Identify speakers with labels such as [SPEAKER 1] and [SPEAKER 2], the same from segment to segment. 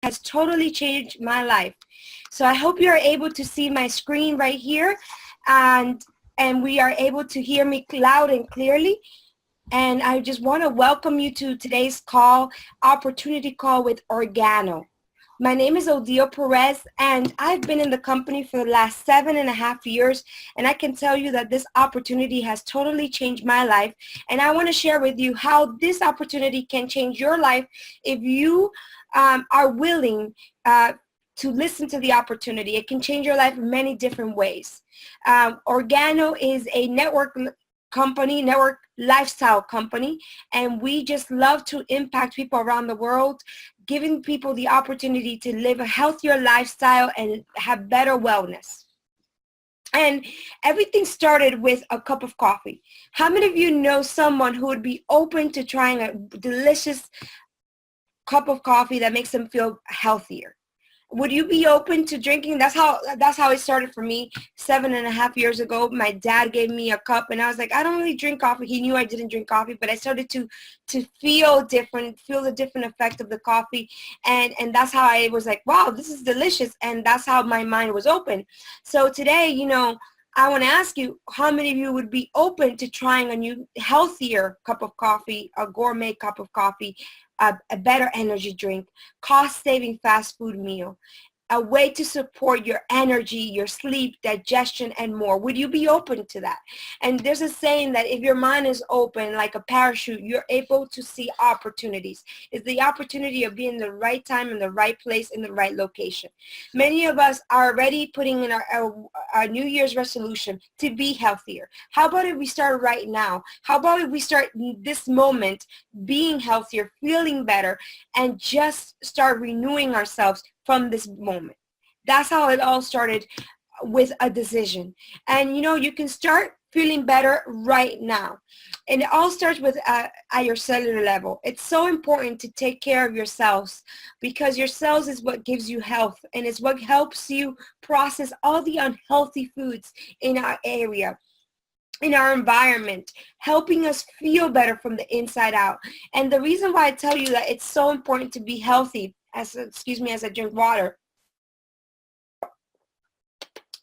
[SPEAKER 1] has totally changed my life. So I hope you are able to see my screen right here, and we are able to hear me loud and clearly. And I just want to welcome you to today's opportunity call with Organo. My name is Odile Perez, and I've been in the company for the last 7.5 years, and I can tell you that this opportunity has totally changed my life, and I want to share with you how this opportunity can change your life if you are willing to listen to the opportunity. It can change your life in many different ways. Organo is a network lifestyle company, and we just love to impact people around the world, giving people the opportunity to live a healthier lifestyle and have better wellness. And everything started with a cup of coffee. How many of you know someone who would be open to trying a delicious cup of coffee that makes them feel healthier? Would you be open to drinking? That's how it started for me 7.5 years ago. My dad gave me a cup, and I was like, I don't really drink coffee. He knew I didn't drink coffee, but I started to feel the different effect of the coffee, and that's how I was like, wow, this is delicious, and that's how my mind was open. So today, I want to ask you, how many of you would be open to trying a new, healthier cup of coffee, a gourmet cup of coffee, a better energy drink, cost-saving fast food meal, a way to support your energy, your sleep, digestion, and more? Would you be open to that? And there's a saying that if your mind is open like a parachute, you're able to see opportunities. It's the opportunity of being in the right time, in the right place, in the right location. Many of us are already putting in our New Year's resolution to be healthier. How about if we start right now? How about if we start this moment being healthier, feeling better, and just start renewing ourselves from this moment? That's how it all started, with a decision. And you can start feeling better right now. And it all starts with at your cellular level. It's so important to take care of your cells, because your cells is what gives you health, and it's what helps you process all the unhealthy foods in our area, in our environment, helping us feel better from the inside out. And the reason why I tell you that it's so important to be healthy, as I drink water,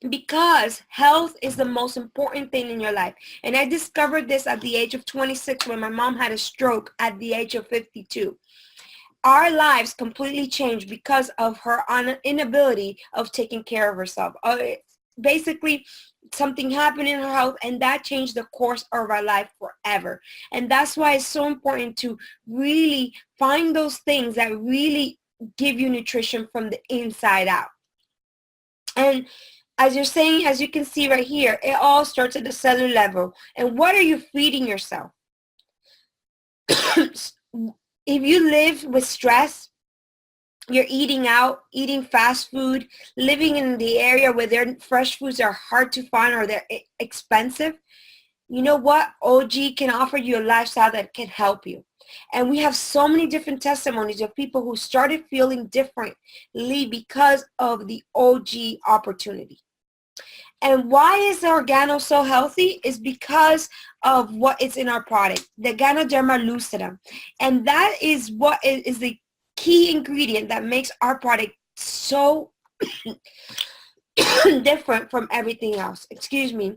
[SPEAKER 1] because health is the most important thing in your life. And I discovered this at the age of 26 when my mom had a stroke at the age of 52. Our lives completely changed because of her inability of taking care of herself. Basically, something happened in her health, and that changed the course of our life forever. And that's why it's so important to really find those things that really give you nutrition from the inside out. And as you can see right here, it all starts at the cellular level. And what are you feeding yourself? If you live with stress, you're eating out, eating fast food, living in the area where their fresh foods are hard to find or they're expensive, you know what? OG can offer you a lifestyle that can help you. And we have so many different testimonies of people who started feeling differently because of the OG opportunity. And why is the Organo so healthy? Is because of what is in our product, the Ganoderma lucidum. And that is what is the key ingredient that makes our product so different from everything else. Excuse me.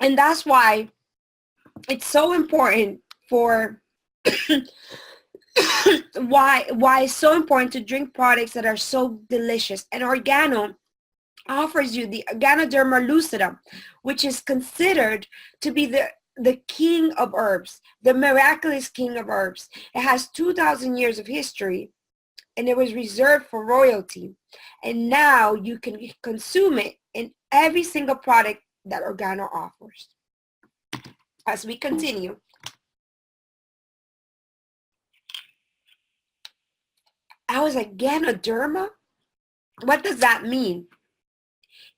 [SPEAKER 1] And that's why it's so important for why it's so important to drink products that are so delicious. And Organo offers you the Ganoderma lucidum, which is considered to be the king of herbs, the miraculous king of herbs. It has 2,000 years of history, and it was reserved for royalty. And now you can consume it in every single product that Organo offers. As we continue, I was like, Ganoderma? What does that mean?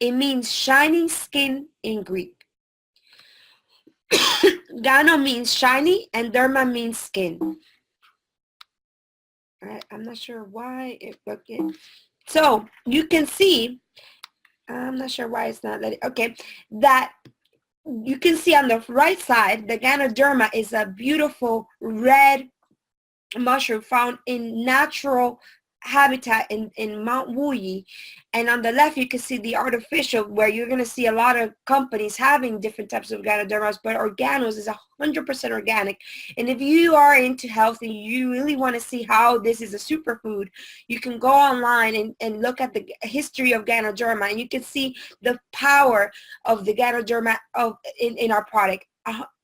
[SPEAKER 1] It means shining skin in Greek. Gano means shiny, and derma means skin. I'm not sure why it looked it. So you can see, I'm not sure why it's not letting, okay, that you can see on the right side, the Ganoderma is a beautiful red mushroom found in natural habitat in Mount Wuyi. And on the left, you can see the artificial, where you're going to see a lot of companies having different types of Ganodermas, but Organos is 100% organic. And if you are into health and you really want to see how this is a superfood, you can go online and look at the history of Ganoderma, and you can see the power of the Ganoderma in our product.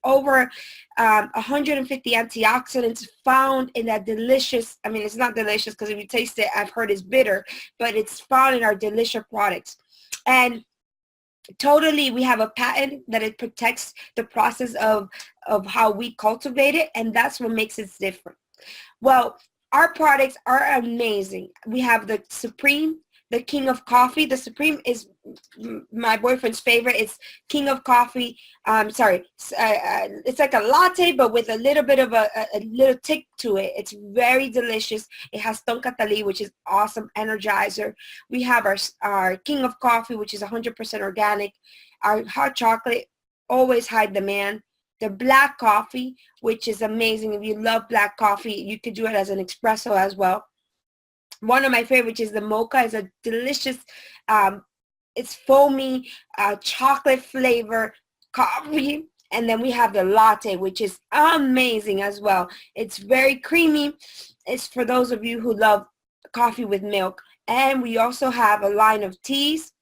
[SPEAKER 1] Over 150 antioxidants found in that delicious, I mean, it's not delicious because if you taste it, I've heard it's bitter, but it's found in our delicious products. And totally, we have a patent that it protects the process of how we cultivate it, and that's what makes it different. Well, our products are amazing. We have the Supreme, the King of Coffee. The Supreme is my boyfriend's favorite. It's King of Coffee. It's like a latte, but with a little bit of a little tick to it. It's very delicious. It has tonkatali, which is awesome energizer. We have our King of Coffee, which is 100% organic. Our hot chocolate, always high demand. The black coffee, which is amazing. If you love black coffee, you could do it as an espresso as well. One of my favorites is the mocha. It's a delicious, it's foamy, chocolate flavor coffee. And then we have the latte, which is amazing as well. It's very creamy. It's for those of you who love coffee with milk. And we also have a line of teas.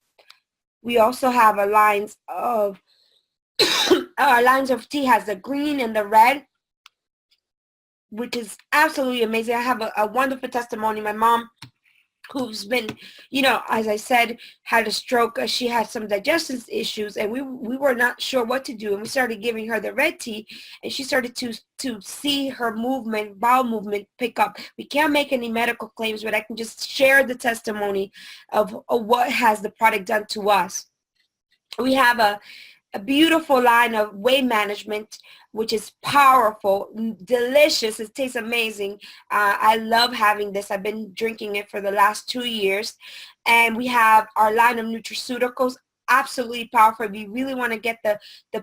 [SPEAKER 1] We also have a lines of, our lines of tea has the green and the red, which is absolutely amazing. I have a wonderful testimony. My mom, who's been, as I said, had a stroke. She had some digestion issues, and we were not sure what to do. And we started giving her the red tea, and she started to see her bowel movement pick up. We can't make any medical claims, but I can just share the testimony of what has the product done to us. We have a beautiful line of weight management, which is powerful, delicious. It tastes amazing. I love having this. I've been drinking it for the last 2 years. And we have our line of nutraceuticals, absolutely powerful. If you really want to get the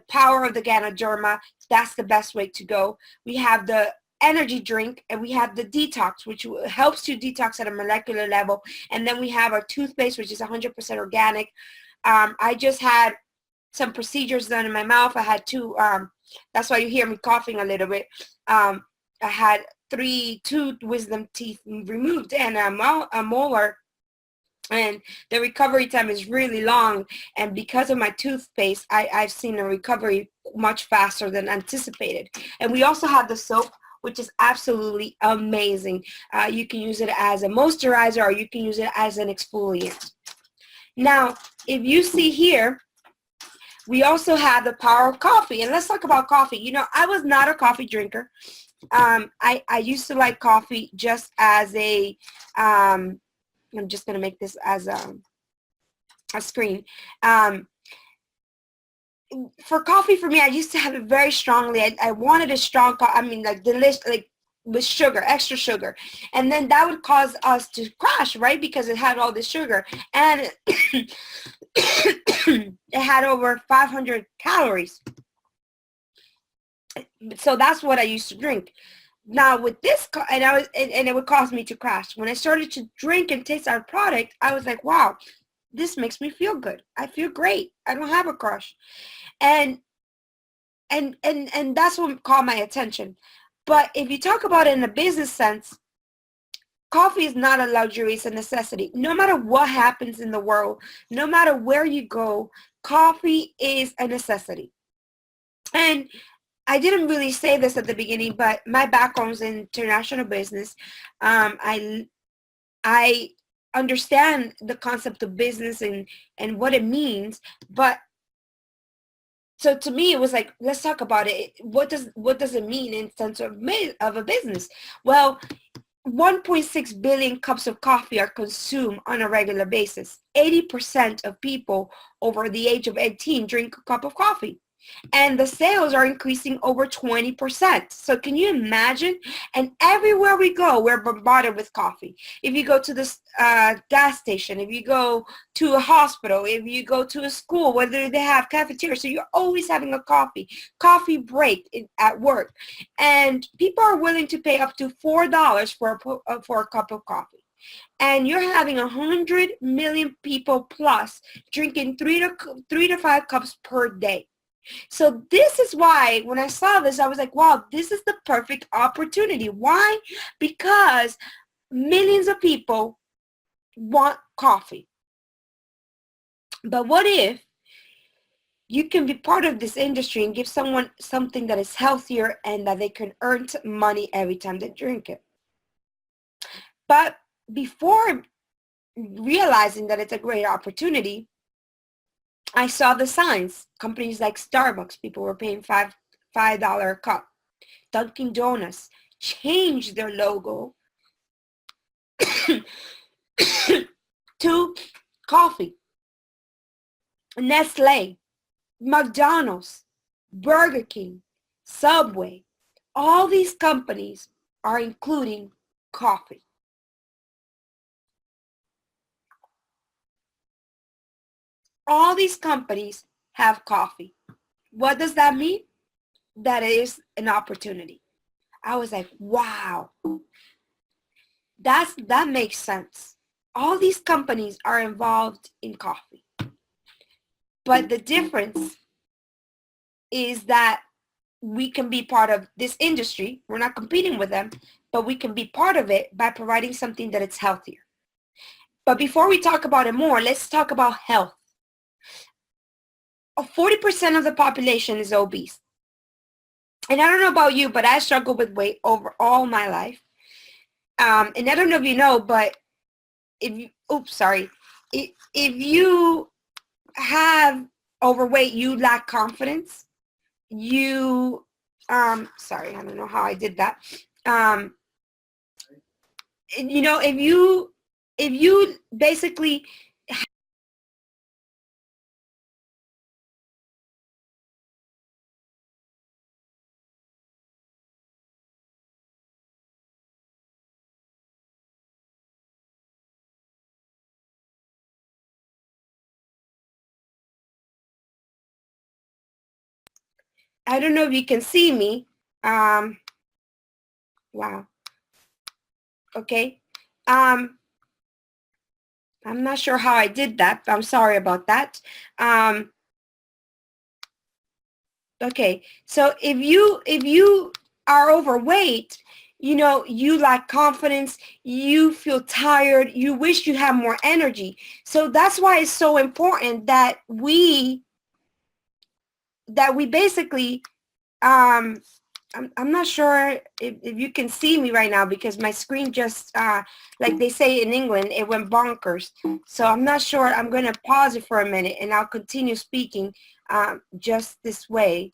[SPEAKER 1] power of the Ganoderma, that's the best way to go. We have the energy drink, and we have the detox, which helps you detox at a molecular level. And then we have our toothpaste, which is 100% organic. I just had some procedures done in my mouth. I had two, that's why you hear me coughing a little bit. I had two wisdom teeth removed and a molar, and the recovery time is really long. And because of my toothpaste, I've seen a recovery much faster than anticipated. And we also have the soap, which is absolutely amazing. You can use it as a moisturizer, or you can use it as an exfoliant. Now, if you see here, we also have the power of coffee. And let's talk about coffee. I was not a coffee drinker. I used to like coffee just as I'm just going to make this as a screen. For coffee, for me, I used to have it very strongly. I wanted a strong coffee. Like delicious, like with sugar, extra sugar. And then that would cause us to crash, right? Because it had all this sugar. And it had over 500 calories. So that's what I used to drink. Now with this, and it would cause me to crash. When I started to drink and taste our product, I was like, wow, this makes me feel good. I feel great. I don't have a crush. And that's what caught my attention. But if you talk about it in a business sense, coffee is not a luxury, it's a necessity. No matter what happens in the world, no matter where you go, coffee is a necessity. And I didn't really say this at the beginning, but my background is in international business. I understand the concept of business and what it means, but so to me, it was like, let's talk about it. What does it mean in terms of a business? Well, 1.6 billion cups of coffee are consumed on a regular basis. 80% of people over the age of 18 drink a cup of coffee. and the sales are increasing over 20%. So can you imagine? And everywhere we go, we're bombarded with coffee. If you go to this gas station, if you go to a hospital, if you go to a school, whether they have cafeteria, so you're always having a coffee break at work. And people are willing to pay up to $4 for a cup of coffee. And you're having 100 million people plus drinking 3 to 5 cups per day. So this is why when I saw this, I was like, wow, this is the perfect opportunity. Why? Because millions of people want coffee. But what if you can be part of this industry and give someone something that is healthier and that they can earn money every time they drink it? But before realizing that it's a great opportunity, I saw the signs. Companies like Starbucks, people were paying $5 a cup. Dunkin' Donuts changed their logo to coffee. Nestle, McDonald's, Burger King, Subway, all these companies are including coffee. All these companies have coffee. What does that mean? That is an opportunity. I was like, wow, that makes sense. All these companies are involved in coffee. But the difference is that we can be part of this industry. We're not competing with them, but we can be part of it by providing something that is healthier. But before we talk about it more, let's talk about health. 40% of the population is obese. And I don't know about you, but I struggled with weight over all my life. And I don't know if you know, but if you have overweight, you lack confidence. Sorry, I don't know how I did that. If you basically, I don't know if you can see me. Wow. Okay. I'm not sure how I did that. I'm sorry about that. Okay. So if you are overweight, you lack confidence, you feel tired, you wish you had more energy. So that's why it's so important that we basically, I'm not sure if you can see me right now because my screen just, like they say in England, it went bonkers. So I'm not sure. I'm going to pause it for a minute and I'll continue speaking just this way.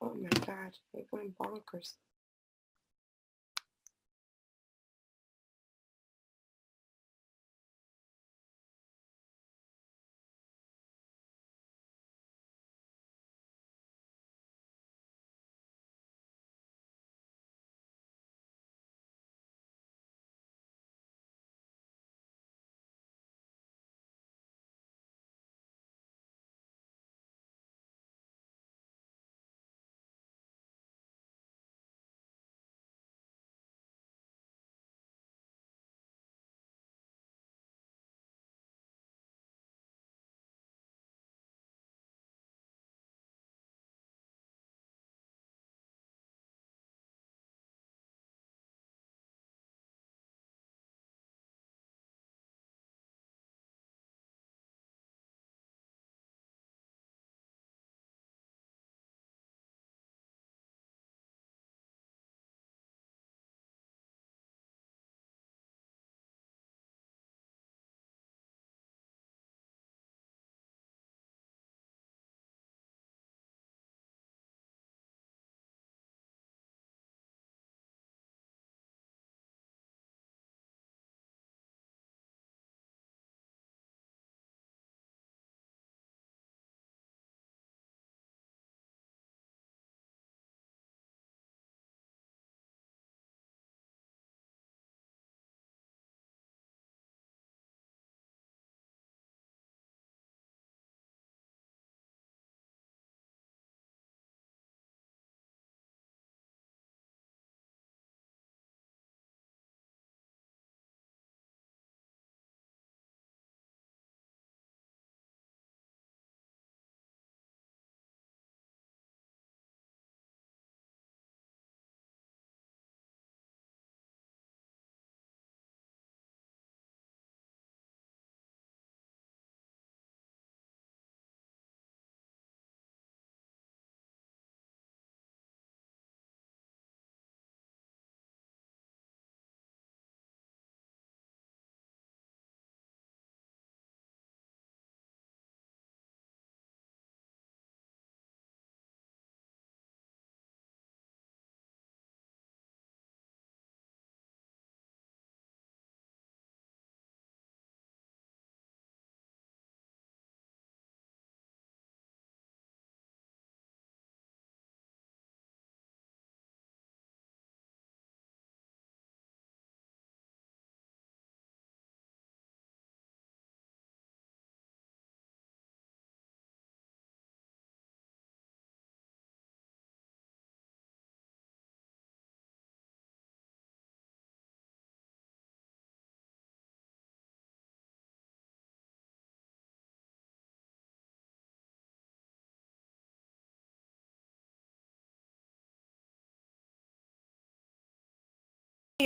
[SPEAKER 1] Oh my God, it went bonkers.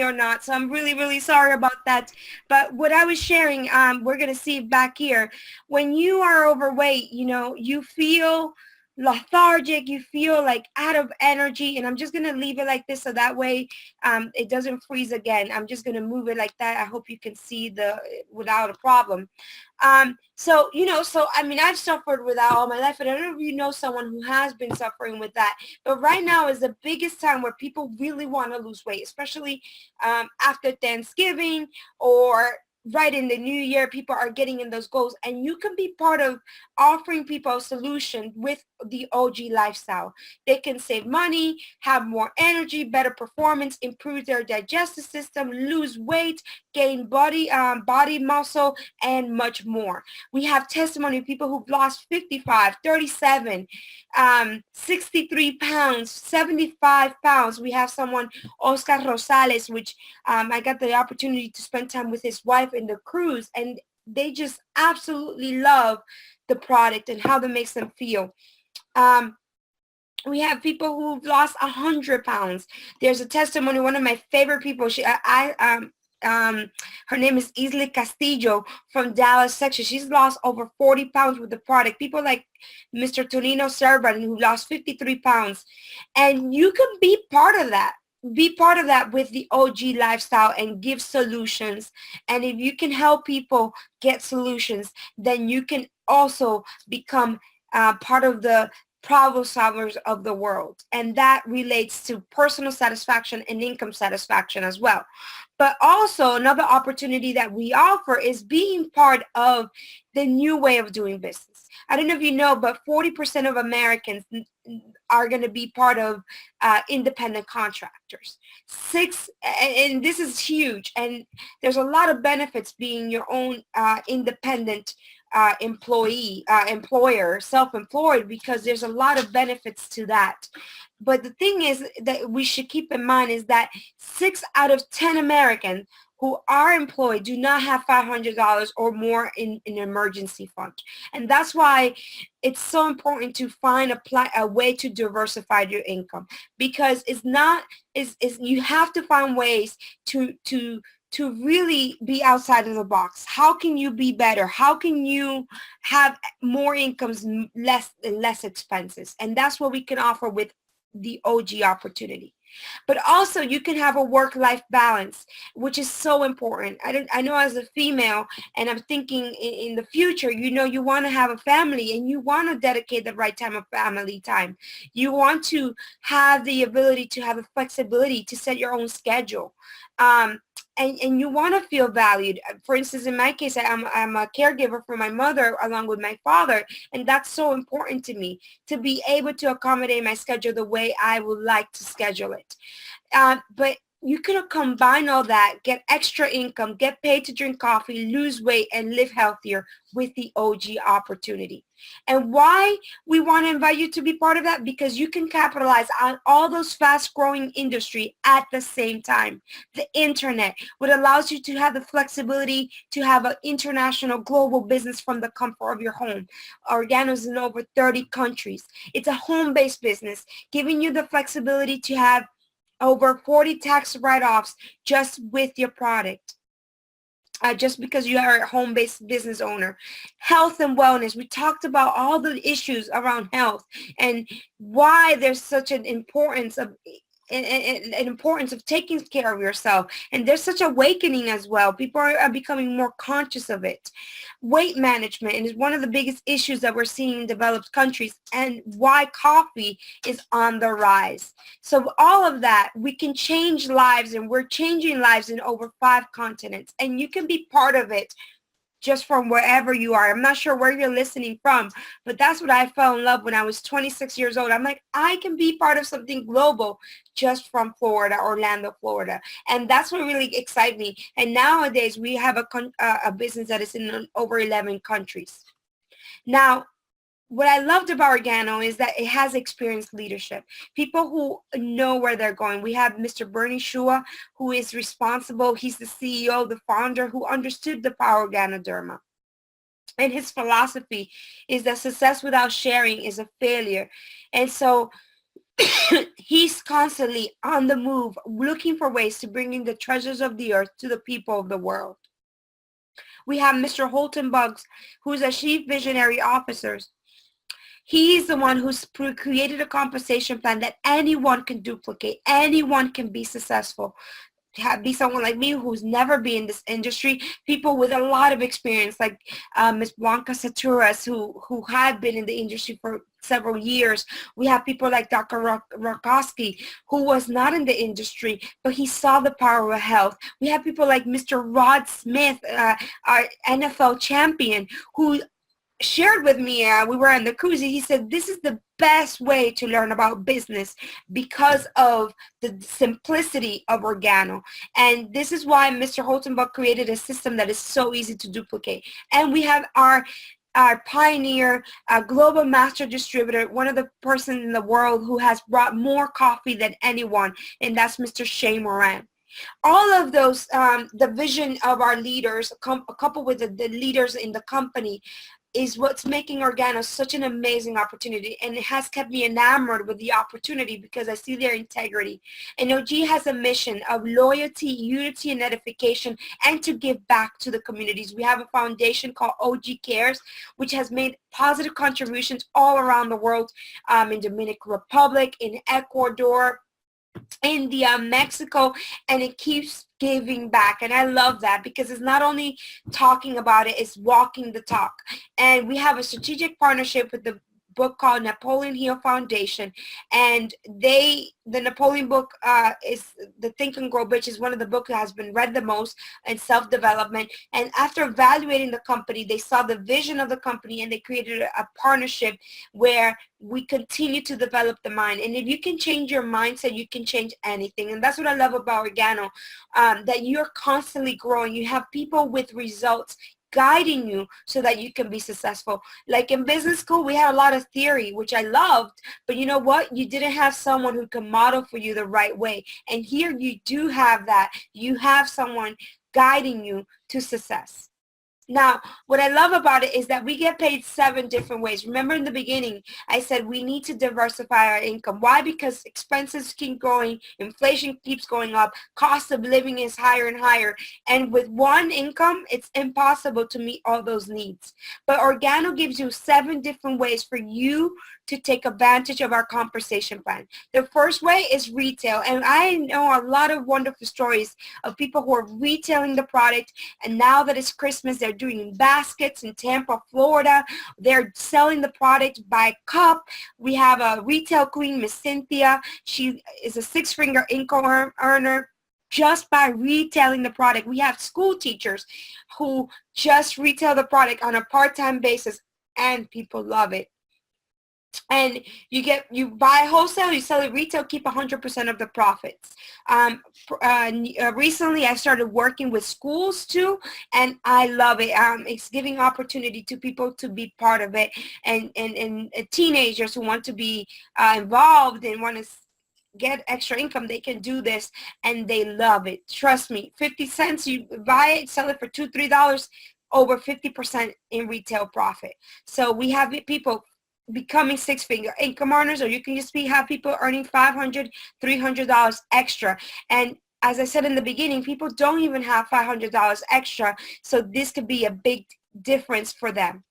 [SPEAKER 1] or not. So I'm really, really sorry about that. But what I was sharing, we're going to see back here. When you are overweight, you feel lethargic, you feel like out of energy. And I'm just going to leave it like this so that way it doesn't freeze again. I'm just going to move it like that. I hope you can see without a problem. So I mean, I've suffered with that all my life, and I don't know if you know someone who has been suffering with that. But right now is the biggest time where people really want to lose weight, especially after Thanksgiving or right in the new year. People are getting in those goals, and you can be part of offering people a solution with the OG lifestyle. They can save money, have more energy, better performance, improve their digestive system, lose weight, gain body muscle, and much more. We have testimony of people who've lost 55, 37, 63 pounds, 75 pounds. We have someone, Oscar Rosales, which I got the opportunity to spend time with his wife in the cruise, and they just absolutely love the product and how that makes them feel. We have people who've lost 100 pounds. There's a testimony, one of my favorite people, her name is Isla Castillo from Dallas, Texas. She's lost over 40 pounds with the product. People like Mr. Tonino Serban, who lost 53 pounds. And you can be part of that. Be part of that with the OG lifestyle and give solutions. And if you can help people get solutions, then you can also become part of the problem solvers of the world. And that relates to personal satisfaction and income satisfaction as well. But also another opportunity that we offer is being part of the new way of doing business. I don't know if you know, but 40% of Americans are going to be part of independent contractors. And this is huge. And there's a lot of benefits being your own independent employer, self-employed, because there's a lot of benefits to that. But the thing is that we should keep in mind is that 6 out of 10 Americans who are employed do not have $500 or more in an emergency fund. And that's why it's so important to find a way to diversify your income, because you have to find ways to really be outside of the box. How can you be better? How can you have more incomes, less expenses? And that's what we can offer with the OG opportunity. But also you can have a work-life balance, which is so important. I know as a female, and I'm thinking in the future, you want to have a family and you want to dedicate the right time of family time. You want to have the ability to have the flexibility to set your own schedule. And you want to feel valued. For instance, in my case, I'm a caregiver for my mother along with my father, and that's so important to me, to be able to accommodate my schedule the way I would like to schedule it. But you can combine all that, get extra income, get paid to drink coffee, lose weight, and live healthier with the OG opportunity. And why we want to invite you to be part of that? Because you can capitalize on all those fast-growing industry at the same time. The internet, what allows you to have the flexibility to have an international global business from the comfort of your home. Organo's in over 30 countries. It's a home-based business, giving you the flexibility to have over 40 tax write-offs just with your product. Just because you are a home-based business owner. Health and wellness. We talked about all the issues around health and why there's such an importance of taking care of yourself. And there's such awakening as well. People are becoming more conscious of it. Weight management is one of the biggest issues that we're seeing in developed countries, and why coffee is on the rise. So all of that, we can change lives, and we're changing lives in over 5 continents, and you can be part of it just from wherever you are. I'm not sure where you're listening from, but that's what I fell in love when I was 26 years old. I'm like, I can be part of something global just from Florida, Orlando, Florida. And that's what really excites me. And nowadays we have a business that is in over 11 countries. Now, what I loved about Organo is that it has experienced leadership, people who know where they're going. We have Mr. Bernie Shua, who is responsible. He's the CEO, the founder, who understood the power of Ganoderma. And his philosophy is that success without sharing is a failure. And so He's constantly on the move, looking for ways to bring in the treasures of the earth to the people of the world. We have Mr. Holton Buggs, who's a chief visionary officer. He's the one who's created a compensation plan that anyone can duplicate. Anyone can be successful. Be someone like me who's never been in this industry, people with a lot of experience like Ms. Blanca Saturas who had been in the industry for several years. We have people like Dr. Rakowski, who was not in the industry, but he saw the power of health. We have people like Mr. Rod Smith, our NFL champion, who shared with me, we were on the cruise, he said this is the best way to learn about business because of the simplicity of Organo. And this is why Mr. Holtenbuck created a system that is so easy to duplicate. And we have our pioneer, global master distributor, one of the persons in the world who has brought more coffee than anyone, and that's Mr. Shane Moran. All of those, the vision of our leaders, coupled with the leaders in the company, is what's making Organo such an amazing opportunity, and it has kept me enamored with the opportunity because I see their integrity. And OG has a mission of loyalty, unity, and edification, and to give back to the communities. We have a foundation called OG Cares, which has made positive contributions all around the world, in Dominican Republic, in Ecuador, India, Mexico, and it keeps giving back. And I love that because it's not only talking about it, it's walking the talk. And we have a strategic partnership with the book called Napoleon Hill Foundation, and the Napoleon book is the Think and Grow Rich, is one of the books that has been read the most in self-development. And after evaluating the company, they saw the vision of the company and they created a partnership where we continue to develop the mind. And if you can change your mindset, you can change anything. And that's what I love about Organo, that you're constantly growing. You have people with results guiding you so that you can be successful. Like in business school, we had a lot of theory, which I loved, but you know what? You didn't have someone who can model for you the right way. And here you do have that. You have someone guiding you to success. Now, what I love about it is that we get paid 7 different ways. Remember in the beginning, I said we need to diversify our income. Why? Because expenses keep growing, inflation keeps going up, cost of living is higher and higher. And with one income, it's impossible to meet all those needs. But Organo gives you 7 different ways for you to take advantage of our compensation plan. The first way is retail. And I know a lot of wonderful stories of people who are retailing the product. And now that it's Christmas, they're doing baskets in Tampa, Florida. They're selling the product by cup. We have a retail queen, Miss Cynthia. She is a 6-figure income earner just by retailing the product. We have school teachers who just retail the product on a part-time basis, and people love it. And you buy wholesale, you sell it retail, keep 100% of the profits. Recently, I started working with schools too, and I love it. It's giving opportunity to people to be part of it, and teenagers who want to be involved and want to get extra income, they can do this, and they love it. Trust me, 50 cents, you buy it, sell it for $2, $3, over 50% in retail profit. So we have people becoming 6-figure income earners, or you can just have people earning $500, $300 extra. And as I said in the beginning, people don't even have $500 extra, so this could be a big difference for them.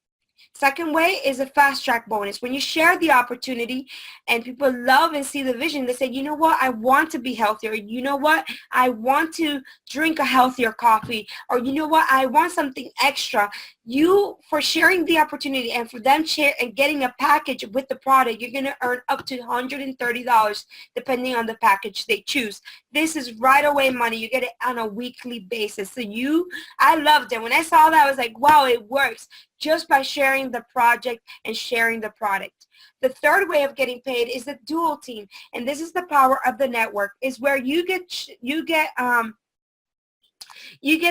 [SPEAKER 1] Second way is a fast track bonus. When you share the opportunity and people love and see the vision, they say, you know what, I want to be healthier. You know what, I want to drink a healthier coffee. Or you know what, I want something extra. You, for sharing the opportunity and for them and getting a package with the product, you're going to earn up to $130 depending on the package they choose. This is right away money. You get it on a weekly basis. So I loved it. When I saw that, I was like, wow, it works just by sharing the project and sharing the product. The third way of getting paid is the dual team. And this is the power of the network, is where you get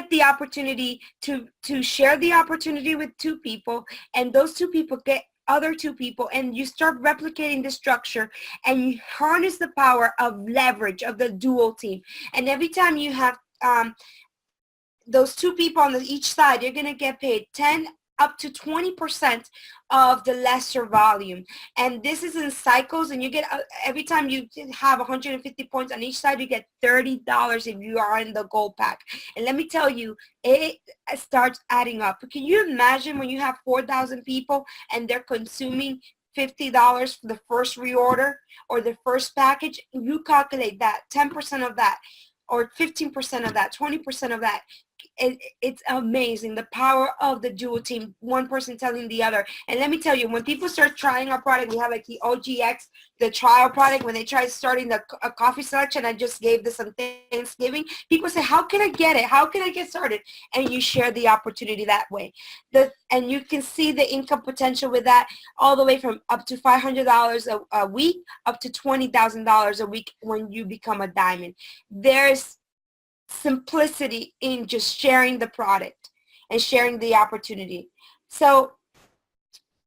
[SPEAKER 1] the opportunity to share the opportunity with 2 people, and those 2 people get other 2 people, and you start replicating the structure, and you harness the power of leverage of the dual team. And every time you have those 2 people on each side, you're going to get paid 10 up to 20% of the lesser volume. And this is in cycles, and you get, every time you have 150 points on each side, you get $30 if you are in the gold pack. And let me tell you, it starts adding up. Can you imagine when you have 4,000 people and they're consuming $50 for the first reorder or the first package? You calculate that, 10% of that, or 15% of that, 20% of that. It's amazing, the power of the dual team, one person telling the other. And let me tell you, when people start trying our product, we have like the OGX, the trial product. When they tried starting a coffee selection, I just gave this on Thanksgiving, people say, how can I get it? How can I get started? And you share the opportunity that way. And you can see the income potential with that, all the way from up to $500 a week up to $20,000 a week when you become a diamond. There's simplicity in just sharing the product and sharing the opportunity. So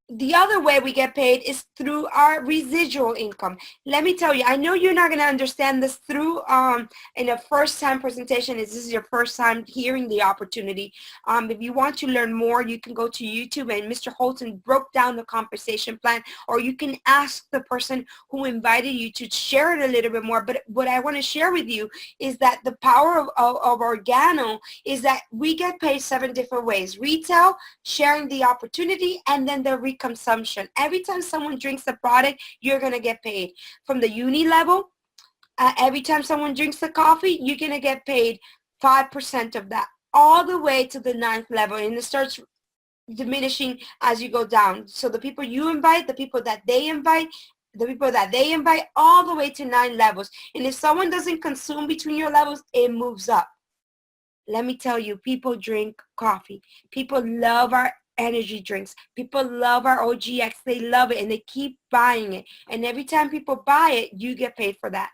[SPEAKER 1] the other way we get paid is through our residual income. Let me tell you, I know you're not going to understand this through in a first time presentation. This is your first time hearing the opportunity. If you want to learn more, you can go to YouTube, and Mr. Holton broke down the compensation plan, or you can ask the person who invited you to share it a little bit more. But what I want to share with you is that the power of Organo is that we get paid 7 different ways: retail, sharing the opportunity, and then the consumption. Every time someone drinks the product, you're going to get paid. From the uni level, every time someone drinks the coffee, you're going to get paid 5% of that, all the way to the 9th level. And it starts diminishing as you go down. So the people you invite, the people that they invite, all the way to 9 levels. And if someone doesn't consume between your levels, it moves up. Let me tell you, people drink coffee. People love our energy drinks. People love our OGX. They love it, and they keep buying it. And every time people buy it, you get paid for that.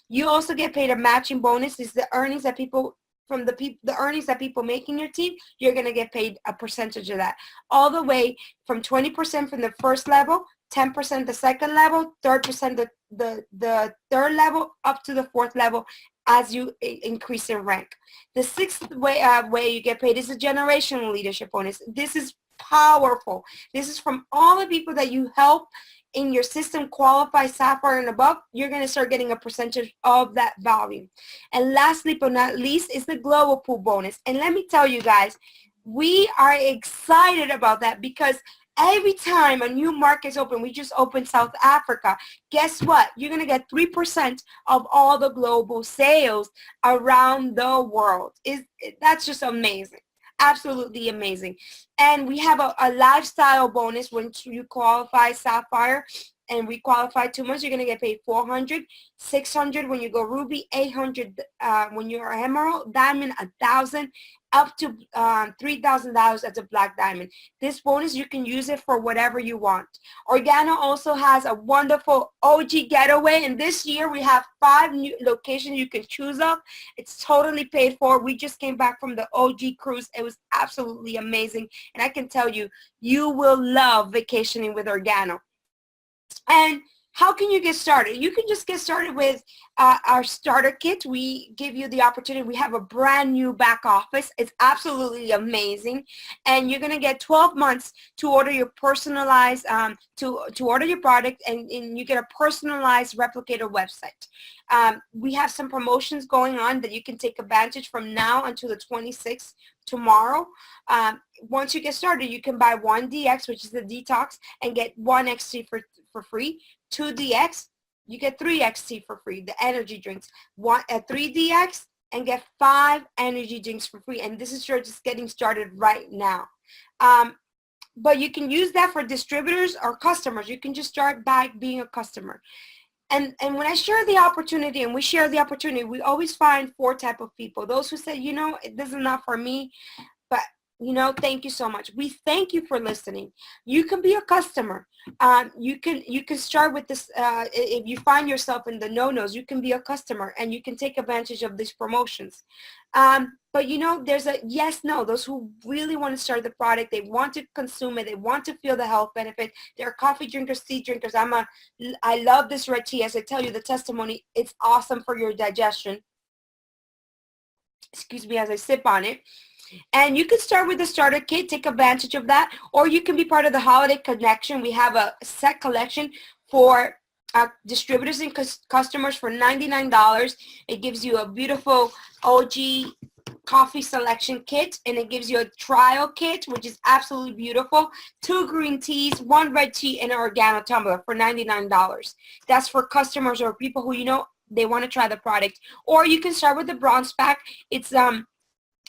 [SPEAKER 1] You also get paid a matching bonus. Is the earnings that people the earnings that people make in your team, you're going to get paid a percentage of that, all the way from 20% from the first level, 10% the second level, 3% the third level, up to the 4th level as you increase in rank. The 6th way you get paid is a generational leadership bonus. This is powerful. This is from all the people that you help in your system qualify Sapphire and above. You're going to start getting a percentage of that volume. And lastly but not least is the global pool bonus. And let me tell you guys, we are excited about that, because every time a new market is open, we just opened South Africa. Guess what? You're going to get 3% of all the global sales around the world. That's just amazing. Absolutely amazing. And we have a lifestyle bonus when you qualify Sapphire, and we qualify 2 months. You're going to get paid $400, $600 when you go Ruby, $800 when you're Emerald, Diamond, $1,000, up to $3,000 as a Black Diamond. This bonus, you can use it for whatever you want. Organo also has a wonderful OG getaway, and this year we have 5 new locations you can choose of. It's totally paid for. We just came back from the OG cruise. It was absolutely amazing, and I can tell you, you will love vacationing with Organo. And how can you get started? You can just get started with our starter kit. We give you the opportunity. We have a brand new back office. It's absolutely amazing. And you're going to get 12 months to order your personalized, to order your product, and you get a personalized replicator website. We have some promotions going on that you can take advantage from now until the 26th, tomorrow. Once you get started, you can buy 1 DX, which is the detox, and get 1 XT for free. 2 DX, you get 3 XT for free, the energy drinks. 3 DX and get 5 energy drinks for free. And this is just getting started right now. But you can use that for distributors or customers. You can just start by being a customer. And when I share the opportunity, and we share the opportunity, we always find 4 type of people. Those who say, you know, this is not for me, but you know, thank you so much. We thank you for listening. You can be a customer. You can start with this. If you find yourself in the no-nos, you can be a customer, and you can take advantage of these promotions. But you know, there's a yes-no. Those who really want to start the product, they want to consume it, they want to feel the health benefit. They're coffee drinkers, tea drinkers. I love this red tea. As I tell you the testimony, it's awesome for your digestion. Excuse me as I sip on it. And you can start with the starter kit, take advantage of that, or you can be part of the holiday connection. We have a set collection for distributors and customers for $99. It gives you a beautiful OG coffee selection kit, and it gives you a trial kit, which is absolutely beautiful. 2 green teas, 1 red tea, and an organo tumbler for $99. That's for customers or people who, you know, they want to try the product. Or you can start with the bronze pack. It's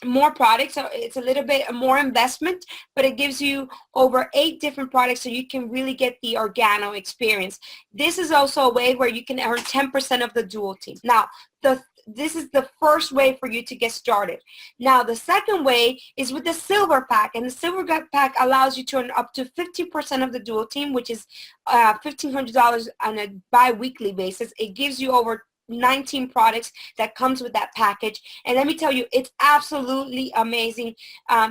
[SPEAKER 1] more products, so it's a little bit more investment, but it gives you over 8 different products, so you can really get the organo experience. This is also a way where you can earn 10% of the dual team. Now, this is the first way for you to get started. Now, the second way is with the silver pack, and the silver pack allows you to earn up to 50% of the dual team, which is $1,500 on a bi-weekly basis. It gives you over 19 products that comes with that package, and let me tell you, it's absolutely amazing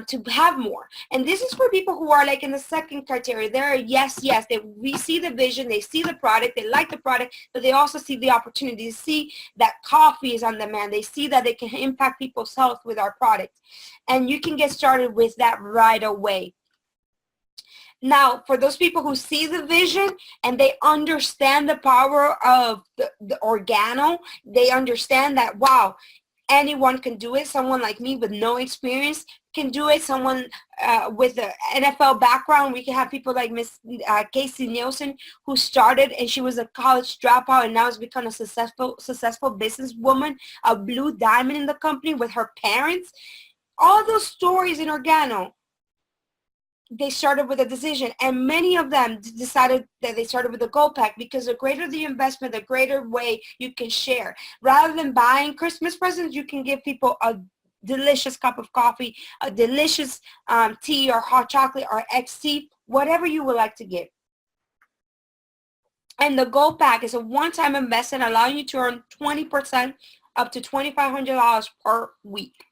[SPEAKER 1] to have more. And this is for people who are like in the second criteria. They're yes, we see the vision, they see the product, they like the product, but they also see the opportunity to see that coffee is on demand. They see that they can impact people's health with our product, and you can get started with that right away. Now, for those people who see the vision and they understand the power of the organo, they understand that, wow, anyone can do it. Someone like me with no experience can do it. Someone with an NFL background, we can have people like Miss Casey Nielsen, who started and she was a college dropout and now has become a successful businesswoman, a blue diamond in the company with her parents. All those stories in organo, they started with a decision, and many of them decided that they started with a gold pack, because the greater the investment, the greater way you can share. Rather than buying Christmas presents, you can give people a delicious cup of coffee, a delicious tea or hot chocolate or tea, whatever you would like to give. And the gold pack is a one-time investment allowing you to earn 20% up to $2,500 per week.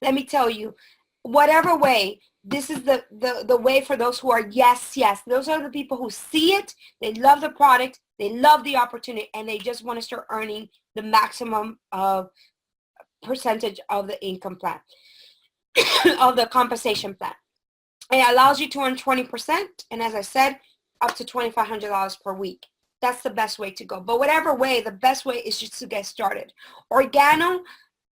[SPEAKER 1] Let me tell you, whatever way, this is the way for those who are yes. Those are the people who see it, they love the product, they love the opportunity, and they just want to start earning the maximum of percentage of the income plan, of the compensation plan. It allows you to earn 20%, and as I said, up to $2,500 per week. That's the best way to go. But whatever way, the best way is just to get started. Organo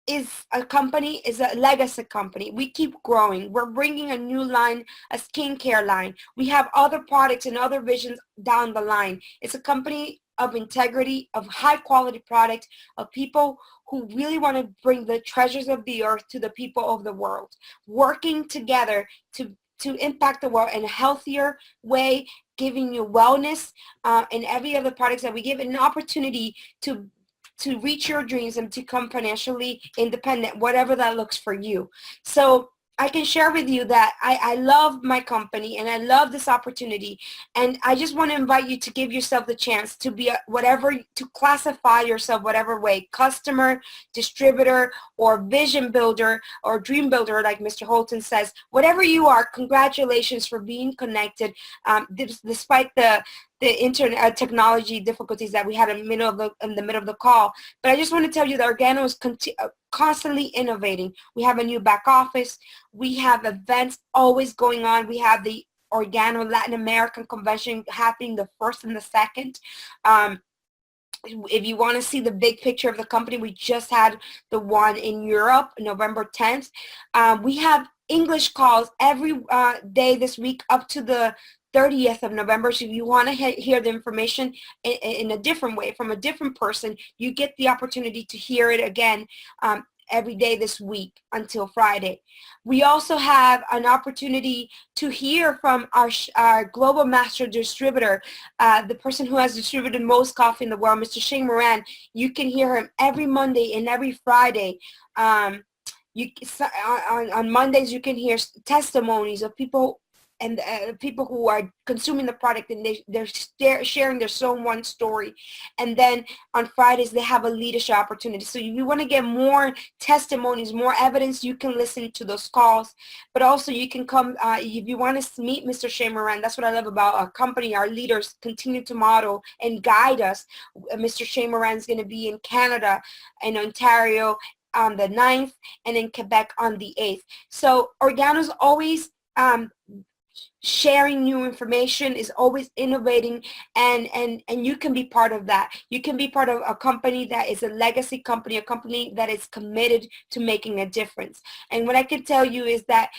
[SPEAKER 1] is a legacy company. We keep growing. We're bringing a new line, a skincare line. We have other products and other visions down the line. It's a company of integrity, of high quality product, of people who really want to bring the treasures of the earth to the people of the world, working together to impact the world in a healthier way, giving you wellness and every other products that we give, an opportunity to reach your dreams and to become financially independent, whatever that looks for you. So I can share with you that I love my company and I love this opportunity. And I just want to invite you to give yourself the chance to be to classify yourself whatever way, customer, distributor, or vision builder, or dream builder, like Mr. Holton says. Whatever you are, congratulations for being connected, despite the internet technology difficulties that we had in the middle of the call. But I just want to tell you that Organo is constantly innovating. We have a new back office. We have events always going on. We have the Organo Latin American Convention happening the 1st and the 2nd. If you want to see the big picture of the company, we just had the one in Europe, November 10th. We have English calls every day this week up to the 30th of November. So if you want to hear the information in a different way from a different person, you get the opportunity to hear it again every day this week until Friday. We also have an opportunity to hear from our global master distributor, the person who has distributed most coffee in the world, Mr. Shane Moran. You can hear him every Monday and every Friday. On Mondays, you can hear testimonies of people and people who are consuming the product, and they're sharing their one story. And then on Fridays, they have a leadership opportunity. So if you want to get more testimonies, more evidence, you can listen to those calls. But also you can come, if you want to meet Mr. Shane Moran, that's what I love about our company. Our leaders continue to model and guide us. Mr. Shane Moran is going to be in Canada, in Ontario, on the 9th, and in Quebec on the 8th. So Organo's always sharing new information, is always innovating, and you can be part of that. You can be part of a company that is a legacy company, a company that is committed to making a difference. And what I can tell you is that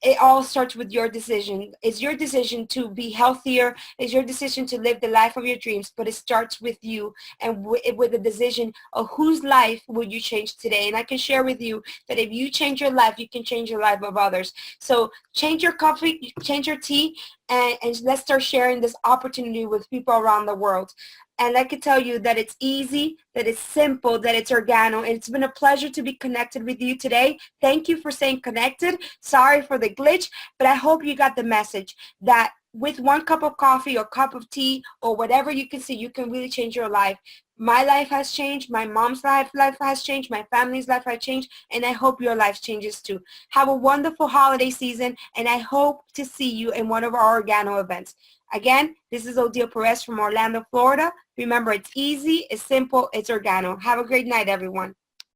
[SPEAKER 1] it all starts with your decision. It's your decision to be healthier. It's your decision to live the life of your dreams, but it starts with you and with the decision of whose life will you change today. And I can share with you that if you change your life, you can change your life of others. So change your coffee, change your tea, and let's start sharing this opportunity with people around the world. And I can tell you that it's easy, that it's simple, that it's Organo. And it's been a pleasure to be connected with you today. Thank you for staying connected. Sorry for the glitch, but I hope you got the message that with one cup of coffee or cup of tea or whatever you can see, you can really change your life. My life has changed. My mom's life has changed. My family's life has changed. And I hope your life changes too. Have a wonderful holiday season. And I hope to see you in one of our Organo events. Again, this is Odile Perez from Orlando, Florida. Remember, it's easy, it's simple, it's Organo. Have a great night, everyone.